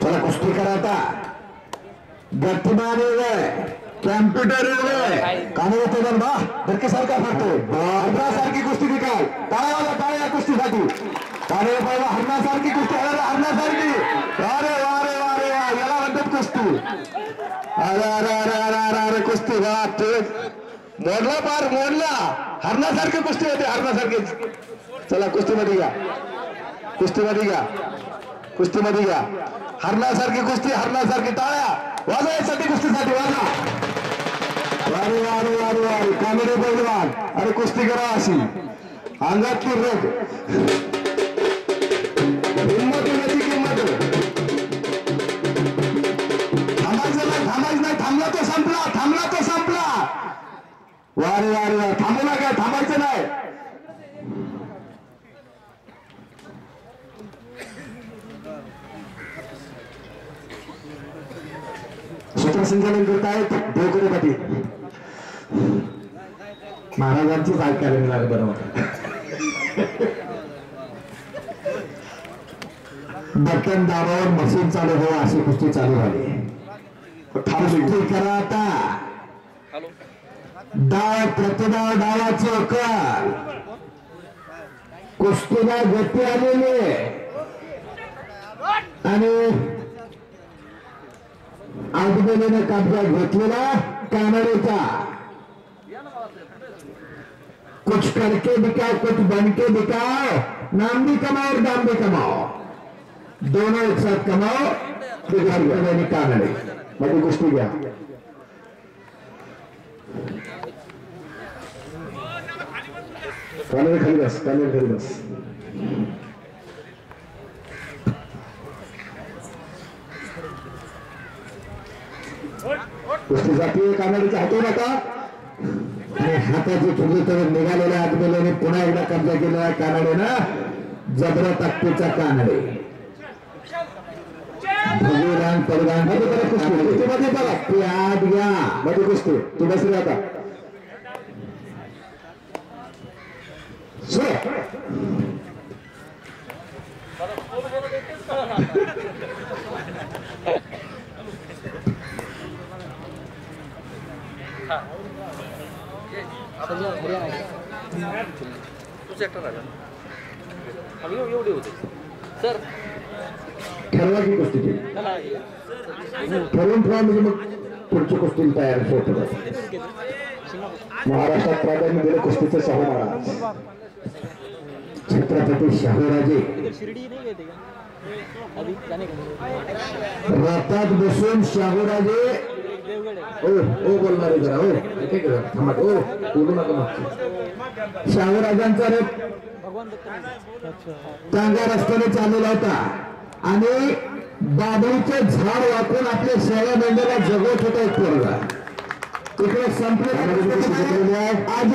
चला कुस्ती करा आता गतिमान कॅम्प्युटर कानून तर बा धरके सारखा फाटतो हरणासारखी कुस्ती निकाल टाळ्या टाळ्या कुस्तीसाठी अरे बाबा हरणासारखी कुस्ती हरणासारखी अरे वारे वारे वा याला म्हणतात कुस्ती अरे अरे अरे अरे अरे कुस्ती वा मोडला पार मोडला हरणासारखी कुस्ती होते हरणासारखी चला कुस्तीमध्ये घ्या कुस्तीमध्ये घ्या कुस्तीमध्ये घ्या हरणासारखी कुस्ती हरणासारखी टाळ्या वाजवायसाठी कुस्तीसाठी वाजा वारे वारे वारे वारे कामेडी पैलवान अरे कुस्ती करा अशी अंगातली रोग हिंमत होण्याची किंमत थांबायचं नाही थांबायचं नाही थांबला तो संपला वारे वारे वारे थांबू नका थांबायचं नाही सूत्रसंचालन करतायत देवकरे पाटील महाराजांचीच ऐकायला मिळालं बरं होतं बटन दाबावर मशीन चालू हो अशी कुस्ती चालू झाली कुस्ती करा आता डाव प्रतिडाव डावाचं कर कुस्तीला गती आलेली आणि आजूबाजूने कब्जा घेतलेला कानडीचा कुछ करके दिखाओ कुछ बन के दिखाओ नाम भी कमाओ और दाम भी कमाओ दोनों एक साथ कमाओ कानडे मध्ये गोष्टी घ्या कानडे खाली बस कानडे खाली बस कुस्ती जातीय कानडीचा हातू नका आणि हाताची ठुली तर निघालेल्या आजमेल्याने पुन्हा एकदा कब्जा केलेला कानडीनं जबरा ताकदीचा कानडे भगवान परदान कुस्तीमध्ये बघा ते आत घ्या मध्ये कुस्ती तू बसली आता सर ठरवा की कुस्ती ठरवून ठेवा म्हणजे मग पुढची कुस्ती तयार होत महाराष्ट्रात प्राधान्य दिलं कुस्तीचं शाहू महाराज छत्रपती शाहूराजे रथात बसून शाहूराजे ओ बोलणारे जरा ओ बोलू नका शाहूराजांचा रथ टांगा रस्त्याने चाललेला होता आणि बाबळीचे झाड वापरून आपल्या शेळ्या मेंढ्याला जगवत होता एक पोरगा तिकडे संपले आज